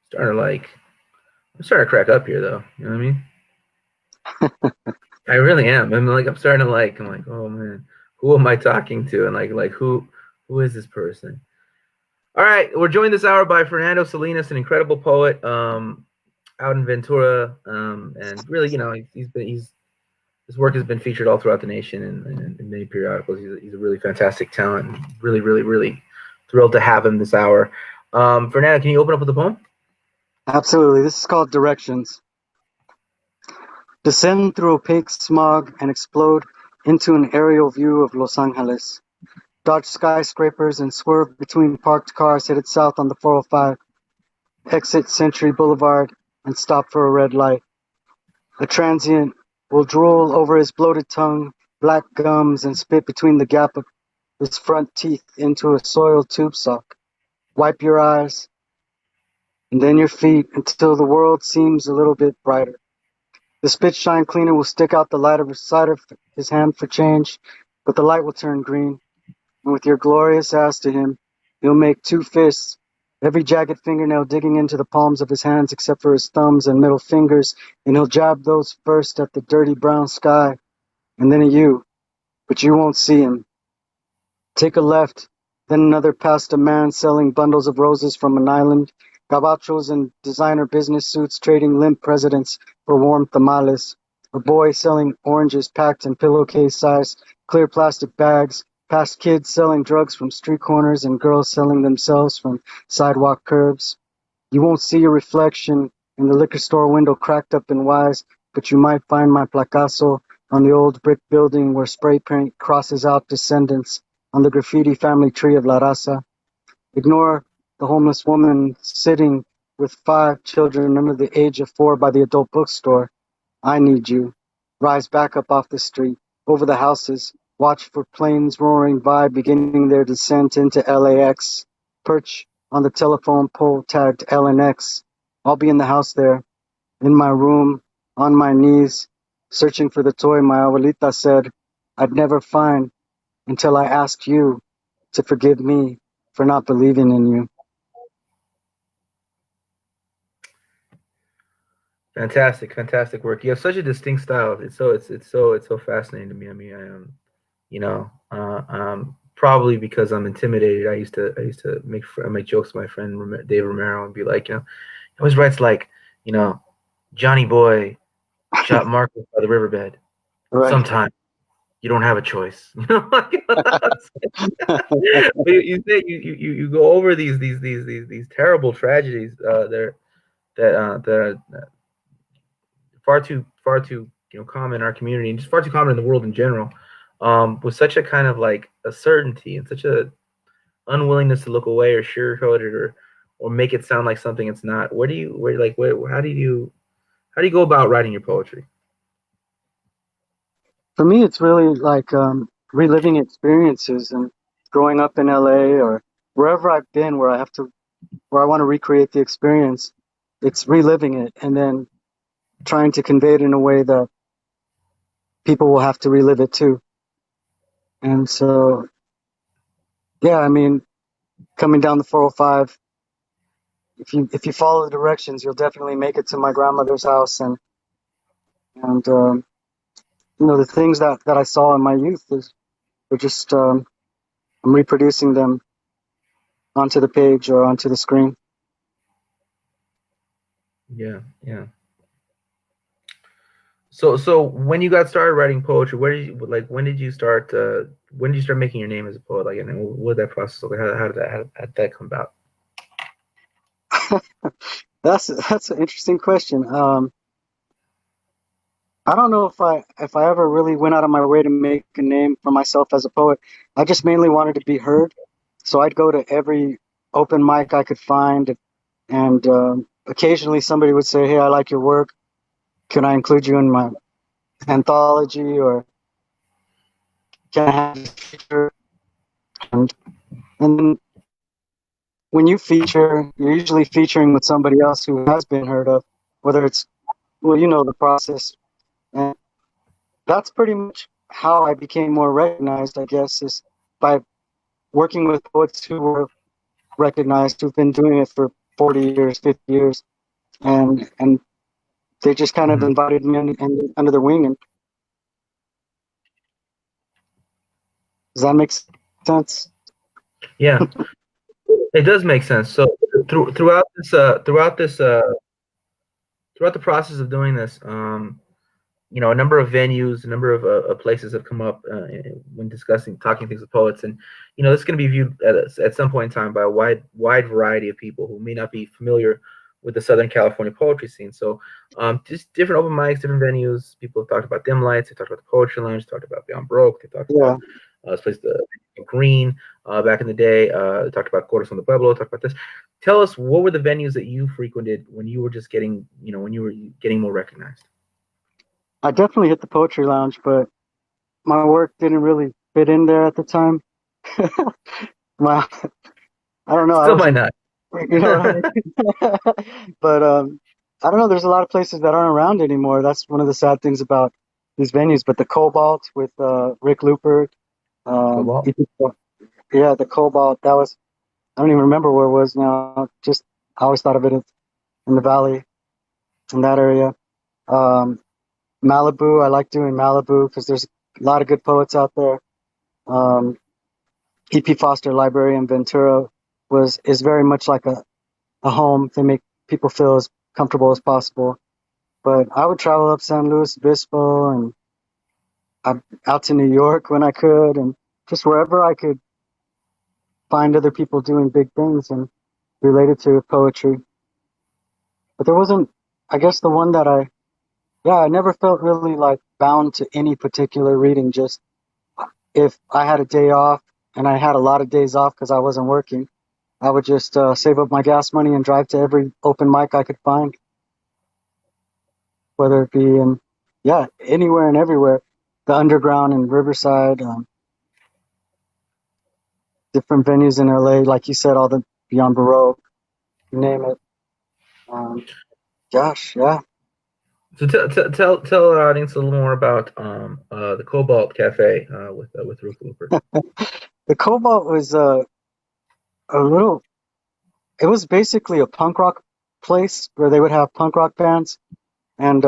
starting to like I'm starting to crack up here though. You know what I mean? I really am. I'm starting to like I'm like, oh man, who am I talking to? And like who is this person? All right, we're joined this hour by Fernando Salinas, an incredible poet out in Ventura, and really, he's his work has been featured all throughout the nation in many periodicals. He's a really fantastic talent, and really, really, really thrilled to have him this hour. Fernando, can you open up with a poem? Absolutely. This is called Directions. Descend through opaque smog and explode into an aerial view of Los Angeles. Dodge skyscrapers and swerve between parked cars headed south on the 405. Exit Century Boulevard and stop for a red light. A transient will drool over his bloated tongue, black gums, and spit between the gap of his front teeth into a soiled tube sock. Wipe your eyes and then your feet until the world seems a little bit brighter. The spit shine cleaner will stick out the light of side of his hand for change, but the light will turn green, and with your glorious ass to him, he'll make two fists, every jagged fingernail digging into the palms of his hands except for his thumbs and middle fingers, and he'll jab those first at the dirty brown sky, and then at you, but you won't see him. Take a left, then another past a man selling bundles of roses from an island, gabachos in designer business suits trading limp presidents for warm tamales, a boy selling oranges packed in pillowcase-sized clear plastic bags, past kids selling drugs from street corners and girls selling themselves from sidewalk curbs. You won't see your reflection in the liquor store window cracked up and wise, but you might find my placazo on the old brick building where spray paint crosses out descendants on the graffiti family tree of La Raza. Ignore the homeless woman sitting with 5 children under the age of 4 by the adult bookstore. I need you. Rise back up off the street, over the houses. Watch for planes roaring by, beginning their descent into LAX. Perch on the telephone pole tagged LNX. I'll be in the house there, in my room, on my knees, searching for the toy my abuelita said I'd never find until I asked you to forgive me for not believing in you. Fantastic, fantastic work. You have such a distinct style. It's so fascinating to me. I mean, probably because I'm intimidated. I used to make jokes with my friend Dave Romero and be like, he always writes like, you know, Johnny Boy shot Marcus by the riverbed. Right. Sometime you don't have a choice. You say you go over these terrible tragedies that are far too common in our community and just far too common in the world in general. With such a kind of like a certainty and such a unwillingness to look away or sugarcoat it or make it sound like something it's not. How do you go about writing your poetry? For me, it's really like reliving experiences and growing up in LA or wherever I've been where I want to recreate the experience. It's reliving it and then trying to convey it in a way that people will have to relive it too. And so, yeah, I mean, coming down the 405, if you follow the directions, you'll definitely make it to my grandmother's house. And the things that I saw in my youth were just I'm reproducing them onto the page or onto the screen. Yeah, yeah. So when you got started writing poetry, where did you like? When did you start making your name as a poet? Like, and what did that process look like? How did that come about? That's an interesting question. I don't know if I ever really went out of my way to make a name for myself as a poet. I just mainly wanted to be heard, so I'd go to every open mic I could find, and occasionally somebody would say, "Hey, I like your work. Can I include you in my anthology?" Or "Can I have a feature?" And then when you feature, you're usually featuring with somebody else who has been heard of, whether it's, well, you know the process. And that's pretty much how I became more recognized, I guess, is by working with poets who were recognized, who've been doing it for 40 years, 50 years, and they just kind of Mhm. invited me under their wing. And does that make sense? Yeah, it does make sense. So throughout the process of doing this, a number of venues, a number of places have come up when discussing, talking things with poets, and this is going to be viewed at some point in time by a wide variety of people who may not be familiar with the Southern California poetry scene. So, just different open mics, different venues. People have talked about Dim Lights, they talked about the Poetry Lounge, they talked about Beyond Broke, they talked Yeah, about this place, the Green, back in the day. They talked about Corazon de Pueblo, talked about this. Tell us, what were the venues that you frequented when you were just getting, when you were getting more recognized? I definitely hit the poetry lounge, but my work didn't really fit in there at the time. my, I don't know. I Still might wasn't, not. you know what I mean? But I don't know. There's a lot of places that aren't around anymore. That's one of the sad things about these venues. But the Cobalt with Rick Lupert, Cobalt. yeah, the Cobalt. That was, I don't even remember where it was now. Just I always thought of it in the valley, in that area. Um, Malibu. I like doing Malibu because there's a lot of good poets out there. Um, E.P. Foster Library in Ventura is very much like a home. They make people feel as comfortable as possible. But I would travel up San Luis Obispo and out to New York when I could, and just wherever I could find other people doing big things and related to poetry. But there wasn't, I guess, the one that yeah, I never felt really like bound to any particular reading. Just if I had a day off, and I had a lot of days off because I wasn't working, I would just save up my gas money and drive to every open mic I could find, whether it be in, yeah, anywhere and everywhere. The Underground in Riverside, different venues in LA, like you said, all the Beyond Baroque, you name it. Um, gosh, yeah. So tell our audience a little more about the Cobalt Cafe with Ruth Looper. The Cobalt was a little, it was basically a punk rock place where they would have punk rock bands. And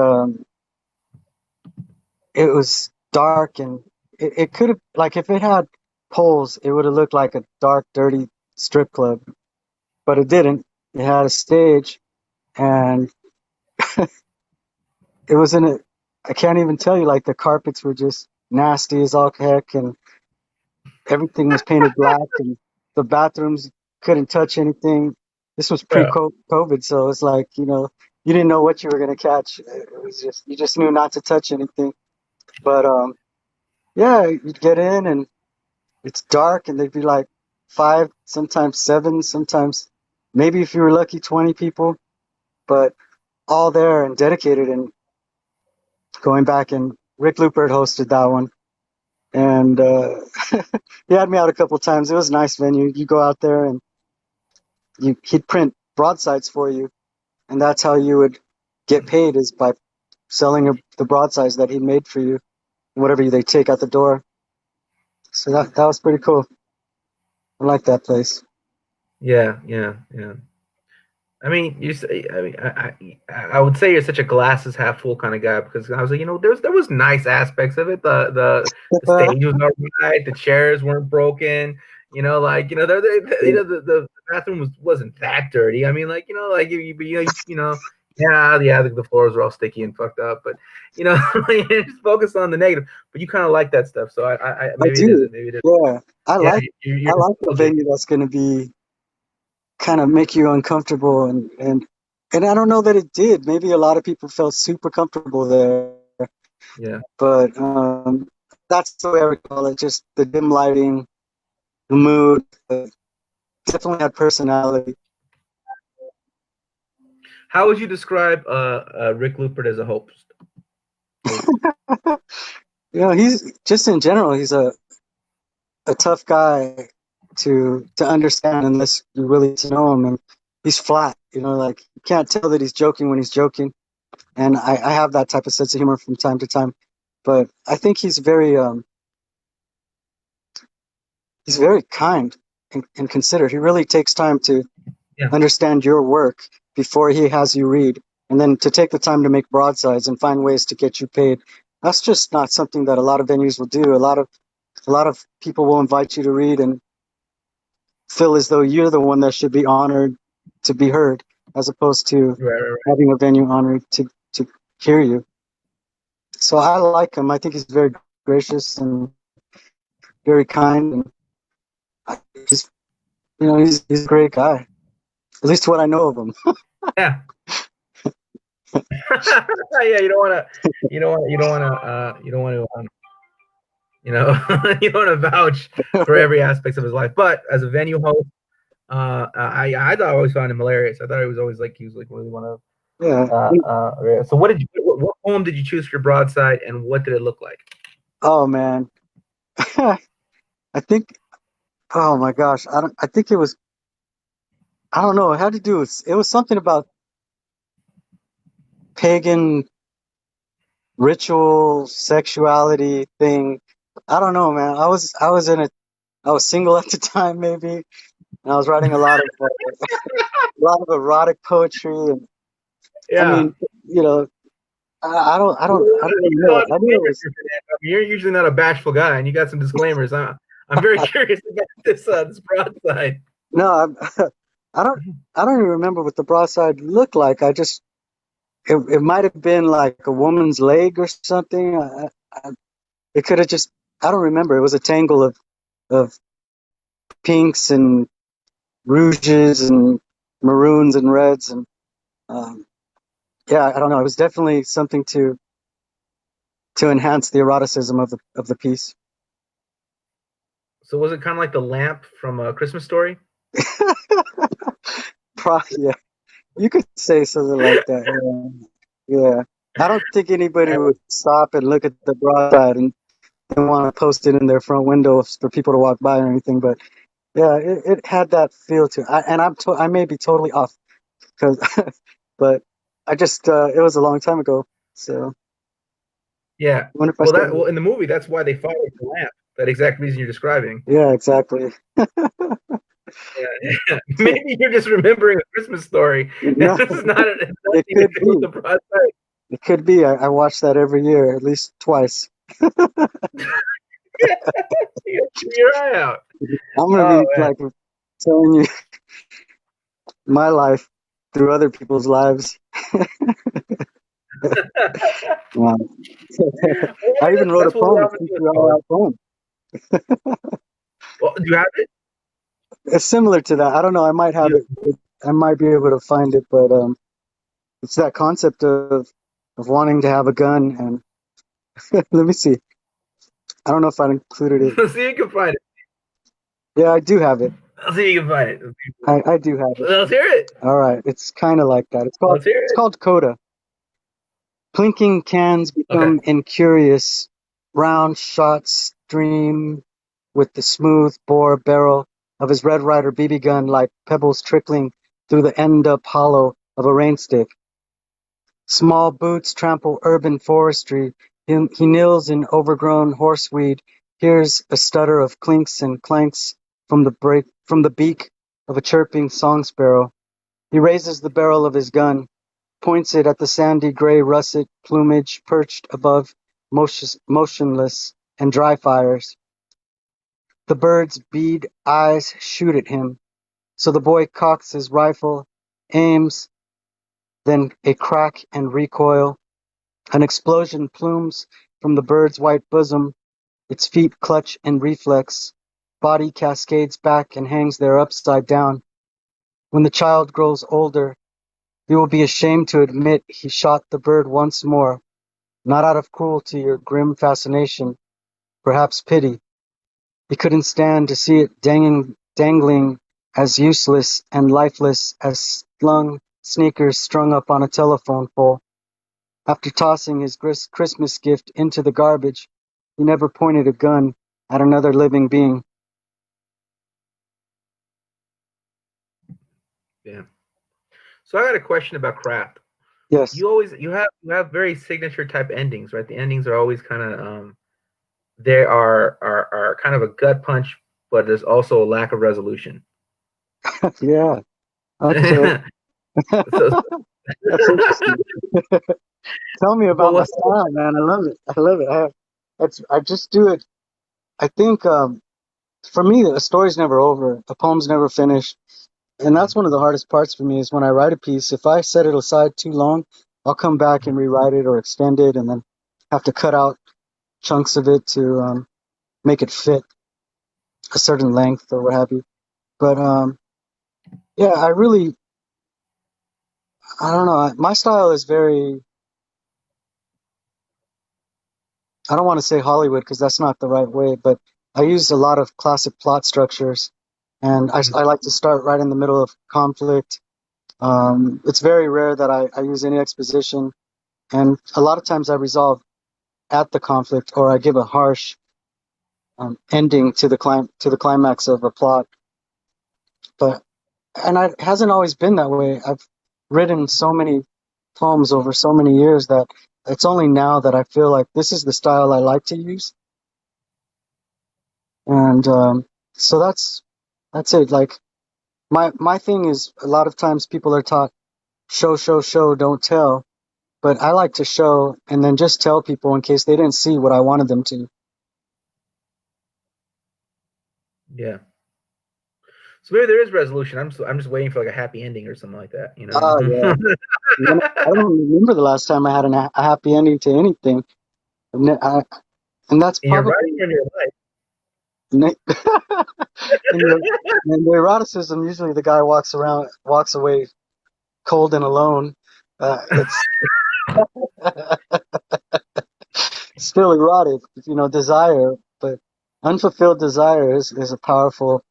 it was dark, and it could have, like, if it had poles, it would have looked like a dark, dirty strip club, but it didn't. It had a stage, and it was in a, I can't even tell you, like, the carpets were just nasty as all heck, and everything was painted black, and the bathrooms couldn't touch anything. This was Yeah, pre-COVID, so it's like, you didn't know what you were going to catch. It was just, you just knew not to touch anything. But yeah, you'd get in, and it's dark, and they'd be like five, sometimes seven, sometimes maybe if you were lucky, 20 people, but all there and dedicated and going back. And Rick Lupert hosted that one. And he had me out a couple of times. It was a nice venue. You go out there and he'd print broadsides for you. And that's how you would get paid, is by selling the broadsides that he made for you, whatever they take out the door. So that was pretty cool. I like that place. yeah. I mean, I would say you're such a glasses half full kind of guy, because I was like, there was nice aspects of it. The stage was all right. The chairs weren't broken. The bathroom wasn't that dirty. I mean, like, yeah, the floors were all sticky and fucked up. But just focus on the negative. But you kind of like that stuff, so I maybe it do. isn't. Maybe it isn't. Yeah. Yeah, I you're like a nostalgic. venue that's going to be kind of make you uncomfortable, and I don't know that it did. Maybe a lot of people felt super comfortable there, Yeah. but that's the way I would call it. Just the dim lighting, the mood, definitely had personality. How would you describe Rick Lupert as a host? He's just in general, he's a tough guy to understand unless you really to know him, and he's flat. Like, you can't tell that he's joking when he's joking. And I have that type of sense of humor from time to time, but I think he's very kind and considerate. He really takes time to Yeah. understand your work before he has you read, and then to take the time to make broadsides and find ways to get you paid. That's just not something that a lot of venues will do. A lot of people will invite you to read and feel as though you're the one that should be honored to be heard, as opposed to Right, right, right. having a venue honored to hear you. So I like him. I think he's very gracious and very kind, and he's he's a great guy. At least what I know of him. Yeah. Yeah, you don't want to, you don't want to, you know, you don't want to vouch for every aspect of his life. But as a venue host, I thought I always found him hilarious. I thought he was always like he was like really one of. Yeah. So what poem did you choose for your broadside, and what did it look like? Oh man. I think. Oh my gosh. I don't. I think it was. I don't know. It had to do with. It was something about pagan ritual sexuality thing. I don't know, man. I was in a. I was single at the time, maybe, and I was writing a lot of erotic poetry, and I Yeah. mean, you know, I don't really know. I knew it was. You're usually not a bashful guy, and you got some disclaimers. I'm very curious about this broadside. No, I don't. I don't even remember what the broadside looked like. It might have been like a woman's leg or something. It could have just. I don't remember. It was a tangle of pinks and rouges and maroons and reds, and um, yeah, I don't know. It was definitely something to enhance the eroticism of the piece. So was it kind of like the lamp from A Christmas Story? Yeah, you could say something like that. Yeah, yeah. I don't think anybody would stop and look at the broadside and want to post it in their front window for people to walk by or anything. But yeah, it had that feel to it. I may be totally off because, but I just it was a long time ago. So I Yeah. wonder if I Well, still. in the movie, that's why they followed the lamp. That exact reason you're describing. Yeah, exactly. Yeah. Maybe you're just remembering A Christmas Story. No, This is not it's it nothing to could do with be. the broadside. It could be. I watch that every year, at least twice. Keep your eye out. I'm gonna Oh be man. like telling you my life through other people's lives. Wow. Well, I even wrote a that's what we poem, a often do with feature poets. poem. Well, do you have it? It's similar to that. I don't know. I might have You, it. I might be able to find it, but it's that concept of wanting to have a gun. And let me see. I don't know if I included it. let's see if you can find it. Yeah, I do have it. Let's see if you can find it. I do have it. Let's hear it. All right. It's kind of like that. It's called Let's hear it's it. called Coda. Clinking cans Okay. become incurious. Round shots stream with the smooth bore barrel of his Red Ryder BB gun like pebbles trickling through the end-up hollow of a rainstick. Small boots trample urban forestry. He kneels in overgrown horseweed, hears a stutter of clinks and clanks from the beak of a chirping song sparrow. He raises the barrel of his gun, points it at the sandy gray russet plumage perched above, motionless and dry fires. The bird's bead eyes shoot at him, so the boy cocks his rifle, aims, then a crack and recoil. An explosion plumes from the bird's white bosom, its feet clutch and reflex, body cascades back and hangs there upside down. When the child grows older, he will be ashamed to admit he shot the bird once more, not out of cruelty or grim fascination, perhaps pity. He couldn't stand to see it dangling as useless and lifeless as slung sneakers strung up on a telephone pole. After tossing his Christmas gift into the garbage, he never pointed a gun at another living being. Yeah. So I got a question about craft. Yes. You have very signature type endings, right? The endings are always kind of they are kind of a gut punch, but there's also a lack of resolution. Yeah. Okay, So, that's interesting. Tell me but about my what? style, man. I love it. I love it. I just do it. I think for me, a story's never over. A poem's never finished. And that's one of the hardest parts for me is when I write a piece, if I set it aside too long, I'll come back and rewrite it or extend it and then have to cut out chunks of it to make it fit a certain length or what have you. But yeah, I don't know. My style is very, I don't want to say Hollywood because that's not the right way, but I use a lot of classic plot structures. And I like to start right in the middle of conflict. It's very rare that I use any exposition. And a lot of times I resolve at the conflict or I give a harsh ending to the climax of a plot. But it hasn't always been that way. I've written so many poems over so many years that it's only now that I feel like this is the style I like to use. And so that's it. Like my thing is a lot of times people are taught show, don't tell. But I like to show and then just tell people in case they didn't see what I wanted them to. Yeah. So maybe there is resolution. I'm just waiting for like a happy ending or something like that. You Oh yeah. know. I don't remember the last time I had a happy ending to anything. And and that's In your writing probably or in your life. in the, in the eroticism. Usually, the guy walks away cold and alone. It's still erotic, desire, but unfulfilled desire is a powerful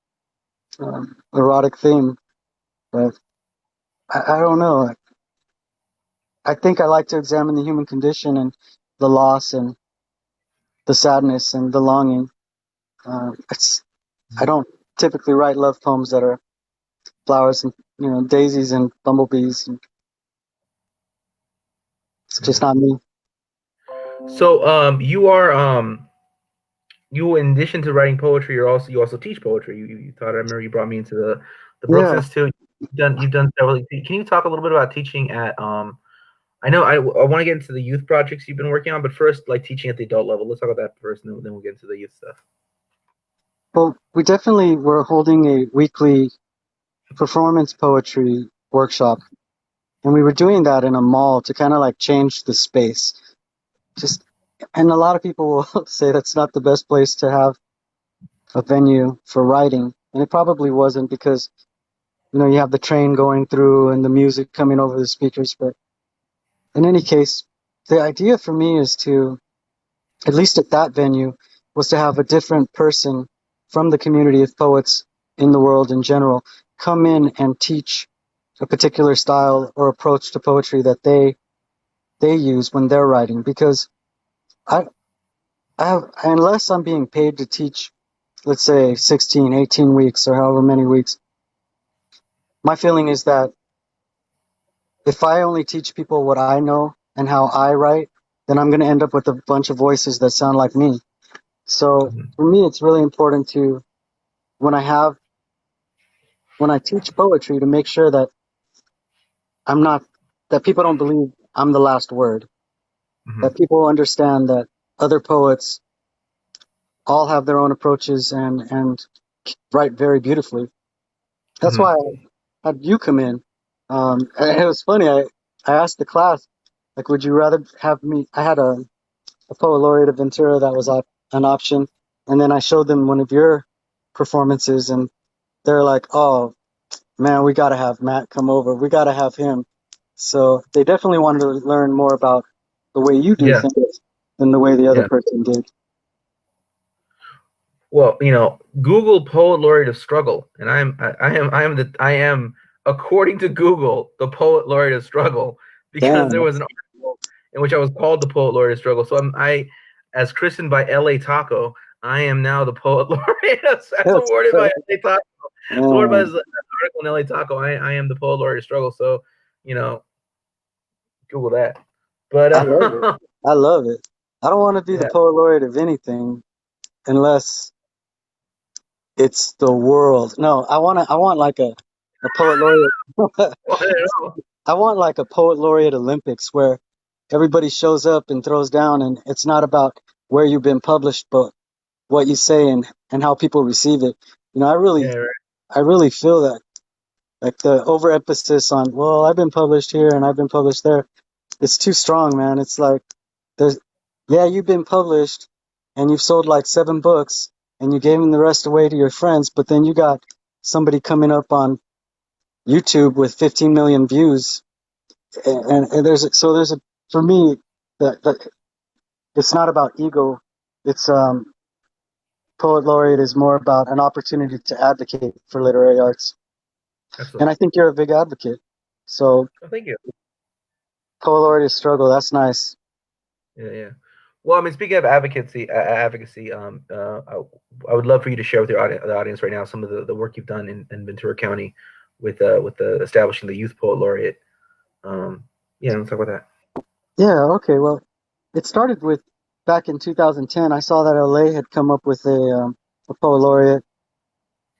erotic theme. But I don't know. I think I like to examine the human condition and the loss and the sadness and the longing. It's I don't typically write love poems that are flowers and daisies and bumblebees. And it's just Yeah. not me. So you in addition to writing poetry, you also teach poetry. You thought I remember you brought me into the Brooks Yeah. Institute. You've done several. Can you talk a little bit about teaching at I know I want to get into the youth projects you've been working on, but first, like teaching at the adult level. Let's talk about that first, and then we'll get into the youth stuff. Well, we definitely were holding a weekly performance poetry workshop, and we were doing that in a mall to kind of like change the space. Just and a lot of people will say that's not the best place to have a venue for writing, and it probably wasn't because you have the train going through and the music coming over the speakers. But in any case, the idea for me is to, at least at that venue, was to have a different person from the community of poets in the world in general come in and teach a particular style or approach to poetry that they use when they're writing. Because I, unless I'm being paid to teach, let's say 16, 18 weeks or however many weeks, my feeling is that if I only teach people what I know and how I write, then I'm going to end up with a bunch of voices that sound like me. So Mhm. for me, it's really important to, when I have, when I teach poetry, to make sure that I'm not, that people don't believe I'm the last word, Mhm. that people understand that other poets all have their own approaches and write very beautifully. That's why Mhm. I had you come in. And it was funny. I asked the class, like, would you rather have me? I had a poet laureate of Ventura that was an option, and then I showed them one of your performances, and they're like, "Oh man, we got to have Matt come over. We got to have him." So they definitely wanted to learn more about the way you do Yeah. things than the way the other Yeah. person did. Well, Google poet laureate of struggle, and I am according to Google the poet laureate of struggle because Damn, there was an article in which I was called the poet laureate of struggle. So as christened by L.A. Taco, I am now the poet laureate. That's that's awarded by L.A. Taco. It's awarded by man, this article in L.A. Taco. I am the poet laureate of struggle. So you know, Google that. But I love it. I love it. I don't want to be the yeah, poet laureate of anything unless it's the world. No, I want like a poet laureate. Well, I don't know. I want like a poet laureate Olympics where everybody shows up and throws down, and it's not about where you've been published, but what you say and how people receive it. You know, Yeah, right. I really feel that like the overemphasis on, well, I've been published here and I've been published there. It's too strong, man. It's like there's, yeah, you've been published and you've sold like 7 books and you gave them the rest away to your friends, but then you got somebody coming up on YouTube with 15 million views, and there's a for me that it's not about ego. It's poet laureate is more about an opportunity to advocate for literary arts, and Absolutely. I think you're a big advocate. So Well, thank you. poet laureate struggle, that's nice. Yeah, yeah. Well, I mean, speaking of advocacy, I would love for you to share with the audience right now some of the work you've done in Ventura County with the establishing the Youth Poet Laureate. Um, yeah, let's talk about that. Yeah, okay. Well, it started with back in 2010. I saw that LA had come up with a poet laureate,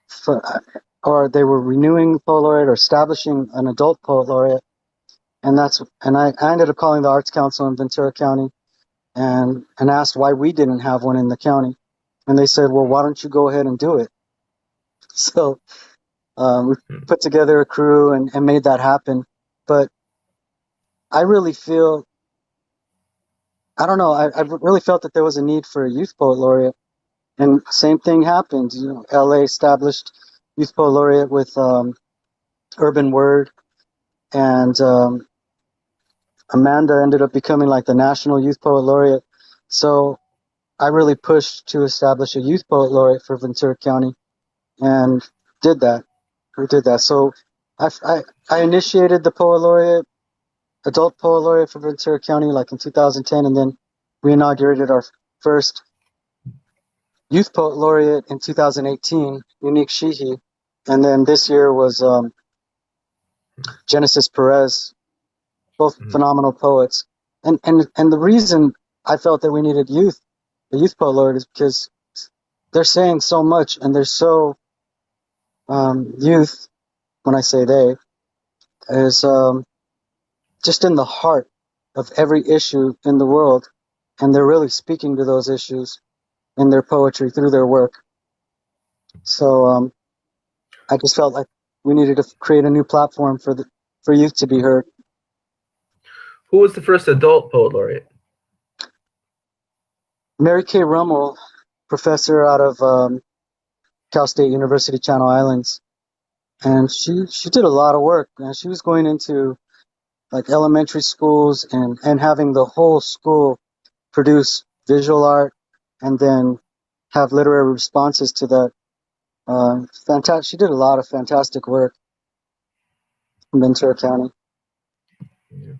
for, or they were renewing the poet laureate or establishing an adult poet laureate, and I ended up calling the Arts Council in Ventura County and asked why we didn't have one in the county, and they said, well, why don't you go ahead and do it? So we Hmm. put together a crew and made that happen. But I really feel, I don't know, I really felt that there was a need for a youth poet laureate. And same thing happened. You know, LA established Youth Poet Laureate with Urban Word, and Amanda ended up becoming like the National Youth Poet Laureate. So I really pushed to establish a Youth Poet Laureate for Ventura County, and did that. We did that. So I, I, I initiated the Poet Laureate, Adult Poet Laureate for Ventura County like in 2010, and then we inaugurated our first Youth Poet Laureate in 2018, Unique Sheehy. And then this year was Genesis Perez, both Hmm. phenomenal poets. And the reason I felt that we needed the Youth Poet Laureate, is because they're saying so much and they're so youth. When I say they, is just in the heart of every issue in the world, and they're really speaking to those issues in their poetry through their work. So I just felt like we needed to create a new platform for youth to be heard. Who was the first adult poet laureate? Mary Kay Rummel, professor out of Cal State University, Channel Islands, and she did a lot of work. And she was going into like elementary schools and having the whole school produce visual art and then have literary responses to that. Fantastic. She did a lot of fantastic work in Ventura County. Yeah.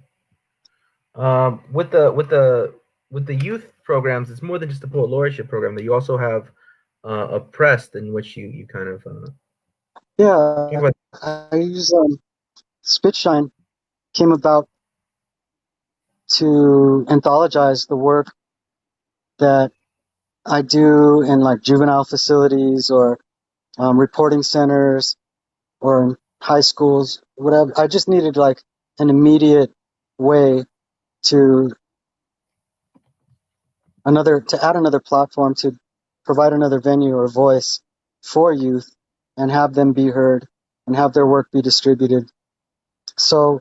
With the youth programs, it's more than just a poet laureateship program. That you also have a press in which you kind of talk Yeah, about. I use Spitshine came about to anthologize the work that I do in like juvenile facilities or reporting centers or in high schools, whatever. I just needed like an immediate way to to add another platform to provide another venue or voice for youth and have them be heard and have their work be distributed. So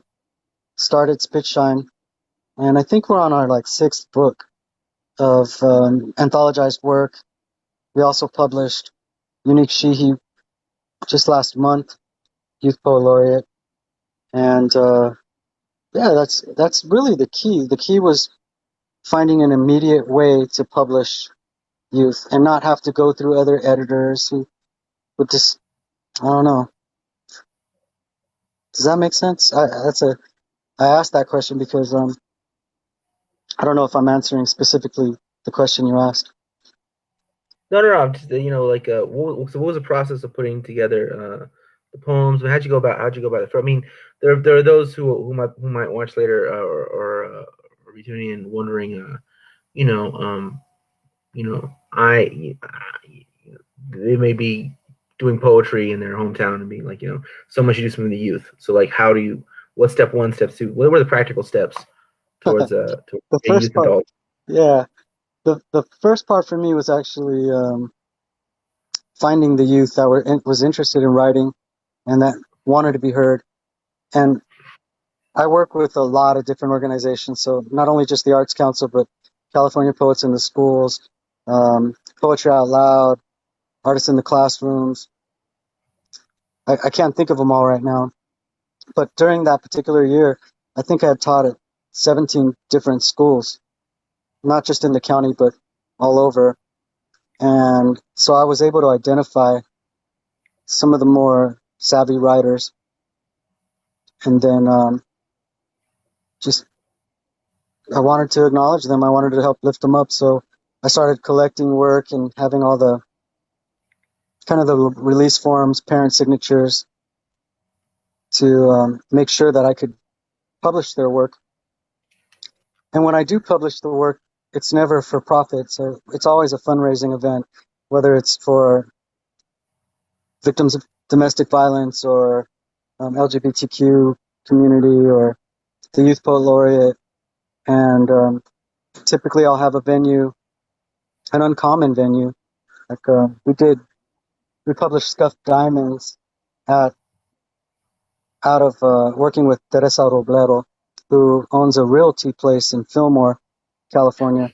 started Spitshine, and I think we're on our like 6th book of anthologized work. We also published Unique Sheehy just last month, Youth Poet Laureate, and yeah, that's really the key. The key was finding an immediate way to publish youth and not have to go through other editors who would just, I don't know. Does that make sense? I asked that question because I don't know if I'm answering specifically the question you asked. No, no, no. I'm just like so what was the process of putting together the poems? How'd you go about it? I mean, there are those who might watch later or be tuning in wondering, you know, I they may be doing poetry in their hometown and being like, someone should do something to youth. So like, how do you? What's step one, step two? What were the practical steps towards The a first youth part, adult? yeah, the first part for me was actually finding the youth that was interested in writing and that wanted to be heard. And I work with a lot of different organizations, so not only just the Arts Council, but California Poets in the Schools, Poetry Out Loud, Artists in the Classrooms. I can't think of them all right now, but during that particular year, I think I had taught at 17 different schools, not just in the county, but all over. And so I was able to identify some of the more savvy writers, and then just I wanted to acknowledge them. I wanted to help lift them up. So I started collecting work and having all the kind of the release forms, parent signatures to make sure that I could publish their work. And when I do publish the work, it's never for profit. So it's always a fundraising event, whether it's for victims of domestic violence or LGBTQ community or the Youth Poet Laureate. And typically I'll have a venue, an uncommon venue. Like we published Scuffed Diamonds at out of working with Teresa Robledo, who owns a realty place in Fillmore, California.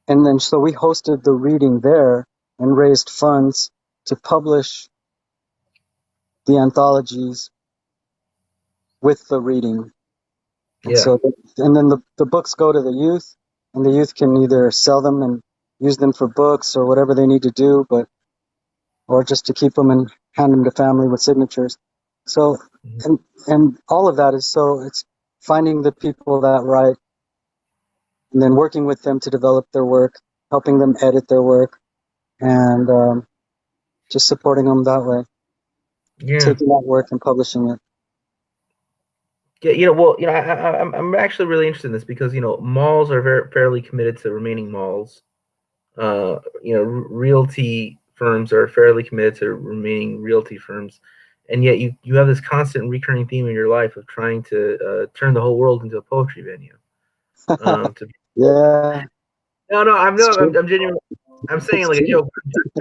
And then so we hosted the reading there and raised funds to publish the anthologies with the reading. And Yeah. so, and then the books go to the youth, and the youth can either sell them and use them for books or whatever they need to do, but or just to keep them and hand them to family with signatures. So, Mhm. and all of that is so it's finding the people that write and then working with them to develop their work, helping them edit their work, and just supporting them that way, Yeah. taking that work and publishing it. Yeah, well, I'm actually really interested in this because malls are very fairly committed to remaining malls. Realty firms are fairly committed to remaining realty firms, and yet you have this constant recurring theme in your life of trying to turn the whole world into a poetry venue. To Yeah, No, no, it's true. I'm genuinely, I'm saying It's like a true. joke.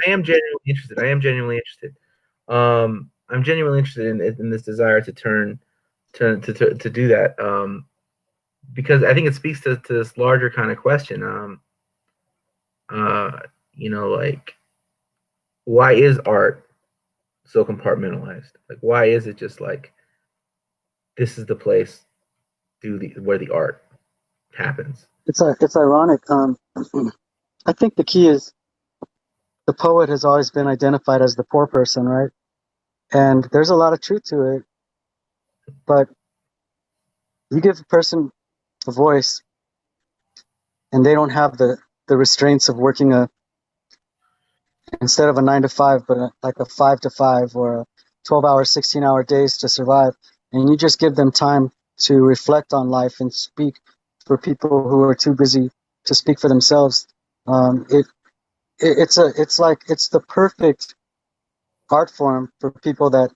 I am genuinely interested. I am genuinely interested. I'm genuinely interested in this desire to to do that. Because I think it speaks to this larger kind of question. Uh, like, why is art so compartmentalized? Like, why is it just like this is the place where the art happens? It's ironic. I think the key is the poet has always been identified as the poor person, right? And there's a lot of truth to it, but you give a person a voice and they don't have the restraints of working a instead of a 9 to 5, but like a 5 to 5 or a 12-hour, 16-hour days to survive. And you just give them time to reflect on life and speak for people who are too busy to speak for themselves. It's the perfect art form for people that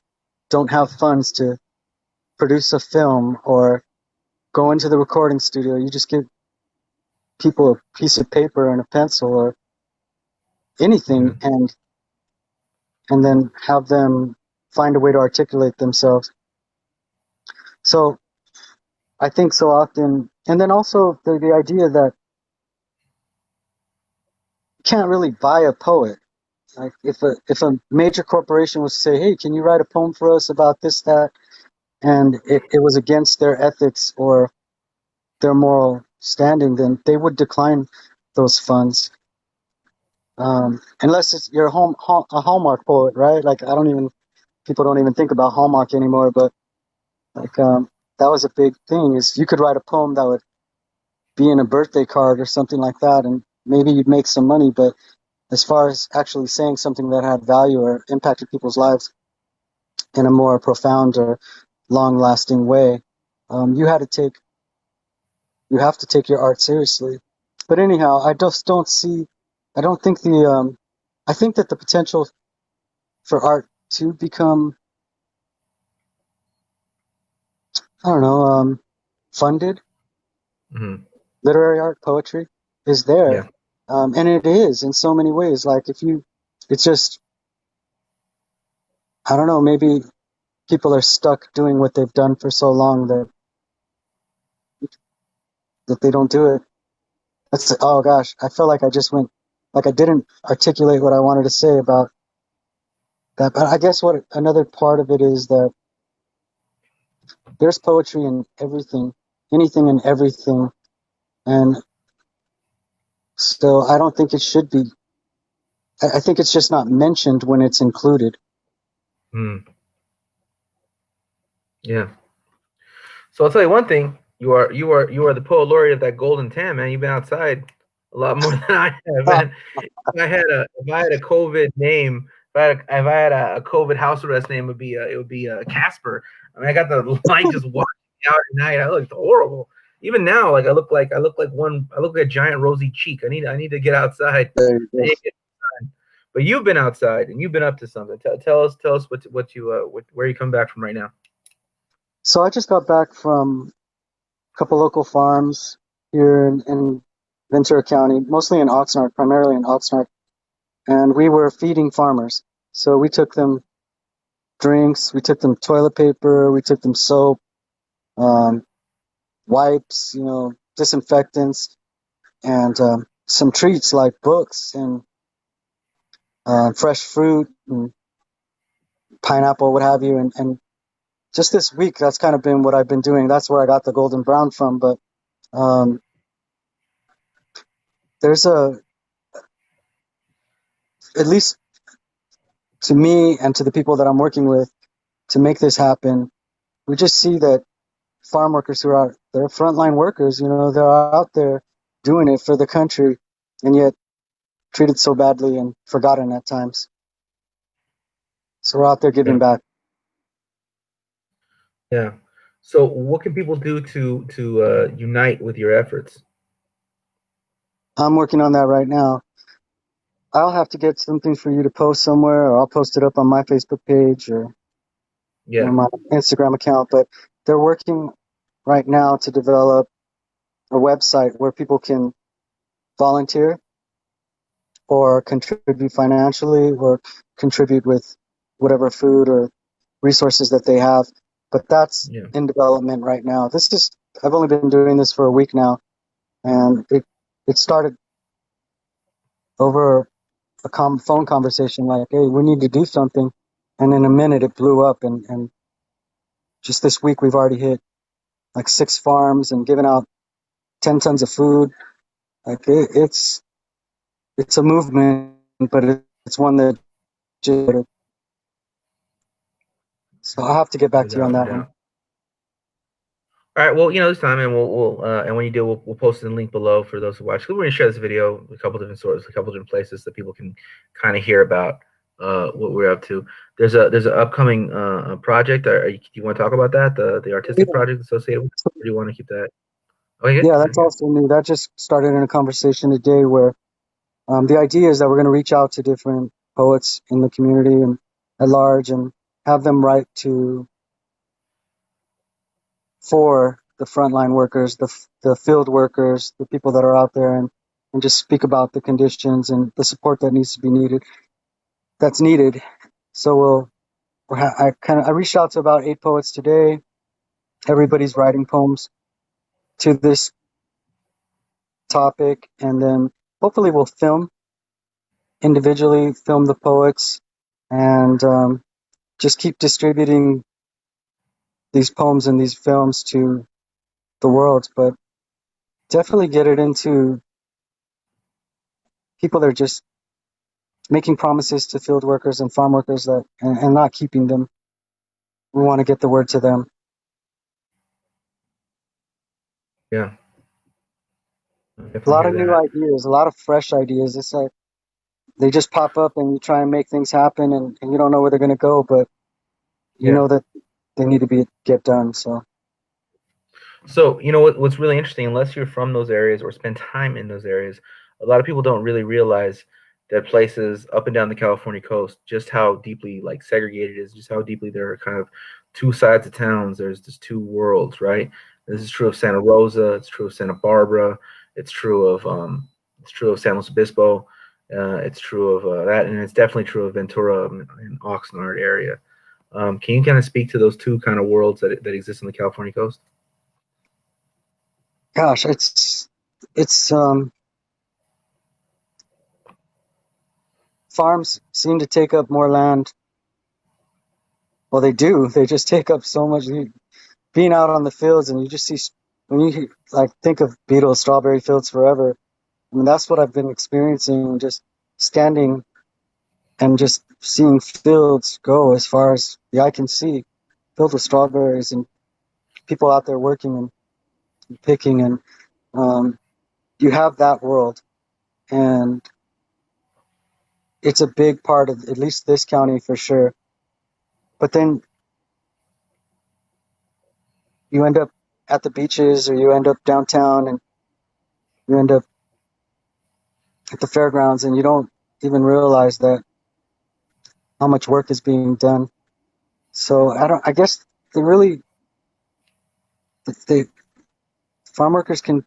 don't have funds to produce a film or go into the recording studio. You just give people a piece of paper and a pencil or anything, Mhm. and then have them find a way to articulate themselves. So I think so often, and then also the idea that you can't really buy a poet. Like if a major corporation was to say, "Hey, can you write a poem for us about this, that," and it was against their ethics or their moral standing, then they would decline those funds. Unless you're a Hallmark poet, right? Like people don't even think about Hallmark anymore, but like that was a big thing. Is you could write a poem that would be in a birthday card or something like that, and maybe you'd make some money. But as far as actually saying something that had value or impacted people's lives in a more profound or long-lasting way, you had to take you have to take your art seriously. But anyhow, I just don't see. I don't think the. I think that the potential for art to become, I don't know, funded. Hmm. Literary art, poetry is Yeah. there, and it is in so many ways. Like if you, it's just, I don't know, maybe people are stuck doing what they've done for so long that they don't do it. That's, oh gosh, I feel like I just went, like I didn't articulate what I wanted to say about that. But I guess what another part of it is that there's poetry in everything, anything and everything, and so I don't think it should be. I think it's just not mentioned when it's included. Mm. Yeah. So I'll tell you one thing: you are the poet laureate of that golden tan, man. You've been outside a lot more than I have, man. If I had a COVID name, if I had a COVID house arrest name, it would be Casper. I mean, I got the light just watching me out at night. I looked horrible. Even now, like I look like a giant rosy cheek. I need to get outside. There you I go. need to get outside. But you've been outside and you've been up to something. Tell us where you come back from right now. So I just got back from a couple local farms here in Ventura County, mostly in Oxnard, primarily in Oxnard, and we were feeding farmers. So we took them drinks, we took them toilet paper, we took them soap, um, wipes, disinfectants, and some treats like books and fresh fruit and pineapple, what have you. And just this week, that's kind of been what I've been doing. That's where I got the golden brown from. But um, there's at least to me and to the people that I'm working with to make this happen, we just see that farm workers who are they're frontline workers, they're out there doing it for the country, and yet treated so badly and forgotten at times. So we're out there Yeah. giving back. Yeah. So what can people do to unite with your efforts? I'm working on that right now. I'll have to get something for you to post somewhere, or I'll post it up on my Facebook page or Yeah. my Instagram account. But they're working right now to develop a website where people can volunteer or contribute financially or contribute with whatever food or resources that they have. But that's Yeah. in development right now. I've only been doing this for a week now, and it started over a phone conversation like, hey, we need to do something. And in a minute, it blew up. And just this week, we've already hit like 6 farms and given out 10 tons of food. Like it's a movement, but it's one that just, so I'll have to get No back to you on doubt. No that one. doubt. All right. Well, this time, and and when you do, we'll post the link below for those who watch. We're gonna share this video a couple different sources, a couple different places that people can kind of hear about what we're up to. There's an upcoming project. Do you want to talk about that? The artistic Yeah, project associated with it? Or do you want to keep that? Okay, good. yeah, Good, that's good. also new. That just started in a conversation today where the idea is that we're going to reach out to different poets in the community and at large and have them write to for the frontline workers, the field workers, the people that are out there, and just speak about the conditions and the support that needs to be needed. That's needed. So I reached out to about 8 poets today. Everybody's writing poems to this topic, and then hopefully we'll film the poets, and just keep distributing these poems and these films to the world. But definitely get it into people that are just making promises to field workers and farm workers that and not keeping them. We want to get the word to them. Yeah, I A definitely lot hear of new that. ideas, a lot of fresh ideas. It's like they just pop up and you try and make things happen, and you don't know where they're going to go, but you Yeah. know that they need to be get done. So So, what's really interesting, unless you're from those areas or spend time in those areas, a lot of people don't really realize. that places up and down the California coast, just how deeply like segregated it is, just how deeply there are kind of two sides of towns. There's just two worlds, right? This is true of Santa Rosa. It's true of Santa Barbara. It's true of San Luis Obispo. It's true of that, and it's definitely true of Ventura and Oxnard area. Can you kind of speak to those two kind of worlds that exist on the California coast? Gosh, it's farms seem to take up more land. Well, they do. They just take up so much. Being out on the fields, and you just see when you like think of beetles, strawberry fields forever. I mean, that's what I've been experiencing. Just standing and just seeing fields go as far as the eye can see, filled with strawberries and people out there working and picking, and um, you have that world, and it's a big part of at least this county for sure. But then you end up at the beaches, or you end up downtown, and you end up at the fairgrounds, and you don't even realize that how much work is being done. So I guess they really the farm workers can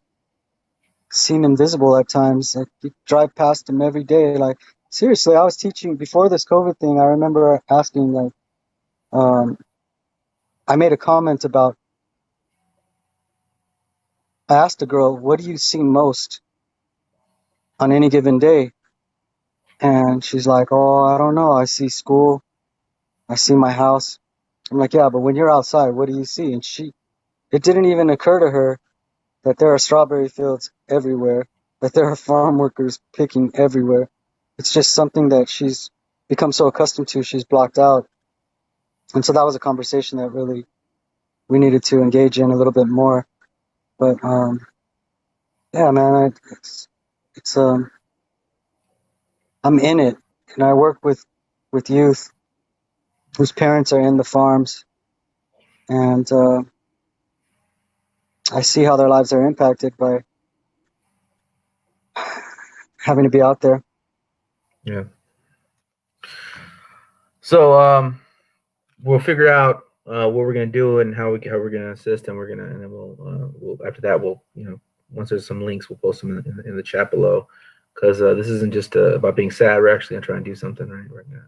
seem invisible at times. Like you drive past them every day. Like seriously, I was teaching before this COVID thing. I remember asking like, um, I made a comment about. I asked a girl, "What do you see most on any given day?" And she's like, "Oh, I don't know. I see school. I see my house." I'm like, "Yeah, but when you're outside, what do you see?" And it didn't even occur to her that there are strawberry fields everywhere, that there are farm workers picking everywhere. It's just something that she's become so accustomed to, she's blocked out. And so that was a conversation that really we needed to engage in a little bit more. But yeah, man, it's I'm in it, and I work with youth whose parents are in the farms, and I see how their lives are impacted by having to be out there. Yeah. So we'll figure out what we're gonna do and how we're gonna assist, and then we'll after that once there's some links we'll post them in the chat below, because this isn't just about being sad. We're actually gonna try and do something, right? We're gonna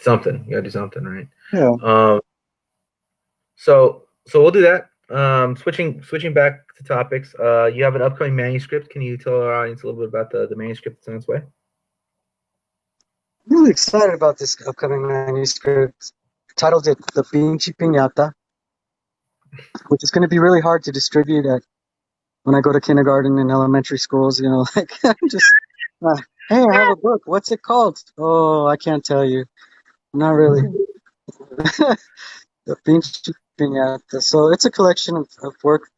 something. You gotta do something, right? Yeah. So we'll do that. Switching back to topics. You have an upcoming manuscript. Can you tell our audience a little bit about the manuscript that's on its way? I'm really excited about this upcoming manuscript. Titled it The Pinchi Piñata, which is going to be really hard to distribute at when I go to kindergarten and elementary schools. You know, like I'm just, uh, hey, I have a book. What's it called? Oh, I can't tell you. Not really. The Pinchi Piñata. So it's a collection of work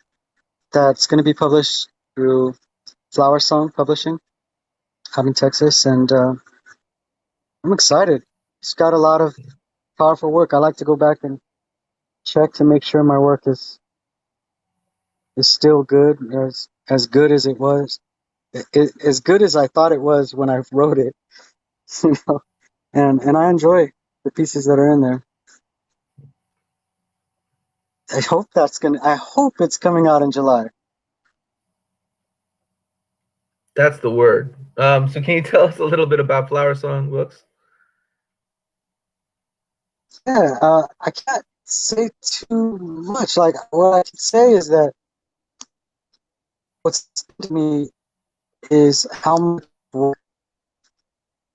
that's going to be published through Flower Song Publishing out in Texas, and I'm excited. It's got a lot of powerful work. I like to go back and check to make sure my work is still good, as good as it was, as good as I thought it was when I wrote it. You know, and I enjoy the pieces that are in there. I hope it's coming out in July. That's the word. So can you tell us a little bit about Flower Song books? Yeah, I can't say too much. Like what I can say is that what's to me is how much work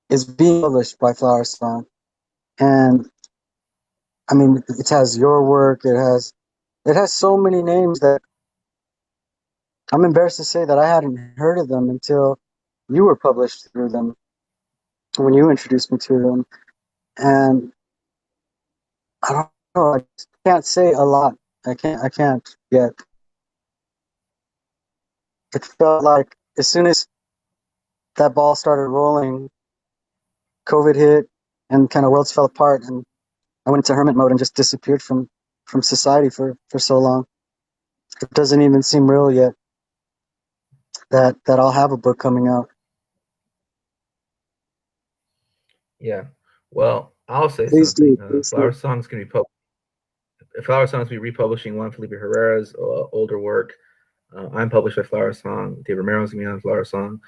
is being published by Flower Song, and I mean it has your work. It has so many names that I'm embarrassed to say that I hadn't heard of them until you were published through them when you introduced me to them. And I don't know, I just can't say a lot. I can't yet. It felt like as soon as that ball started rolling, COVID hit and kind of worlds fell apart, and I went into hermit mode and just disappeared from society for so long. It doesn't even seem real yet that I'll have a book coming out. Yeah. Well, I'll say Please something. do. Please Flower do. Songs can be Flower Songs will be republishing Juan Felipe Herrera's older work. I'm published by Flower Song. Dave Romero's gonna be on Flower Song.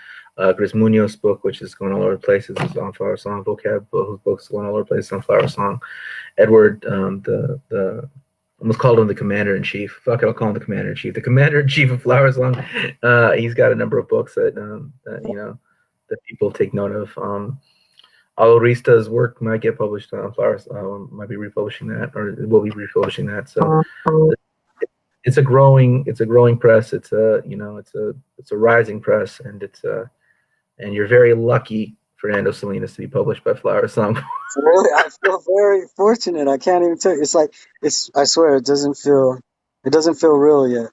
Chris Munoz's book, which is going all over the places, is on Flower Song. Vocab, whose book's going all over the place, on Flower Song. Edward, the almost called him the commander in chief. Fuck it, I'll call him the commander in chief. The commander in chief of Flower Song. He's got a number of books that that people take note of. Alorista's work might get published on Flowers. Might be republishing that, or will be republishing that. So it's a growing press. It's a rising press, and you're very lucky, Fernando Salinas, to be published by Flower Song. Really, I feel very fortunate. I can't even tell you. It's like it's. I swear, it doesn't feel real yet.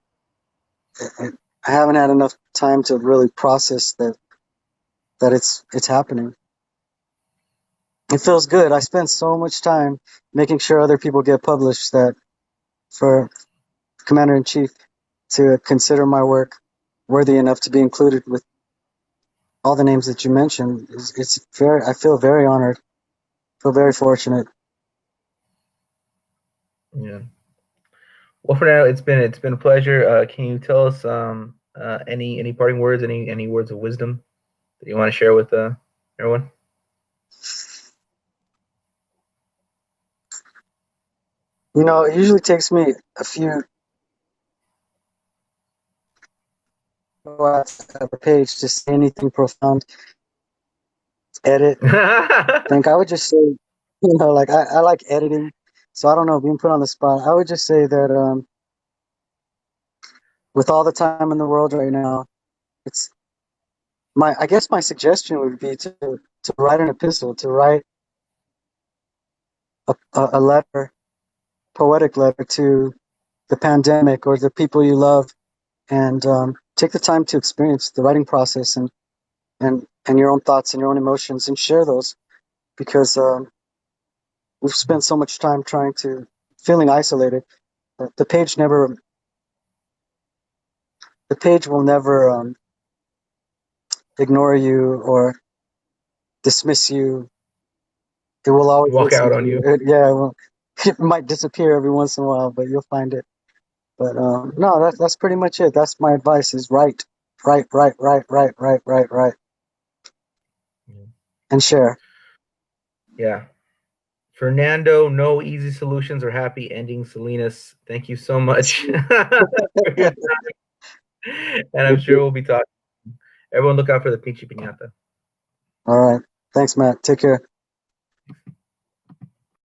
I haven't had enough time to really process that it's happening. It feels good. I spend so much time making sure other people get published that for Commander in Chief to consider my work worthy enough to be included with all the names that you mentioned. It's very. I feel very honored. Feel very fortunate. Yeah. Well, Fernando, it's been a pleasure. Can you tell us any parting words, any words of wisdom that you want to share with everyone? It usually takes me a few of a page to say anything profound, edit, think. I would just say, like I like editing, so I don't know, being put on the spot. I would just say that with all the time in the world right now, it's I guess my suggestion would be to write an epistle, to write a letter, poetic letter to the pandemic or the people you love, and take the time to experience the writing process and your own thoughts and your own emotions and share those because we've spent so much time feeling isolated. The page never, the page will never ignore you or dismiss you. It will always Walk listen out to on you. you. Yeah, well, it might disappear every once in a while, but you'll find it. But no, that's pretty much it. That's my advice: is write, write, write, write, write, write, write, write, and share. Yeah. Fernando, no easy solutions or happy endings. Salinas, thank you so much. Yeah. And I'm sure we'll be talking. Everyone, look out for the Pichi Piñata. All right. Thanks, Matt. Take care.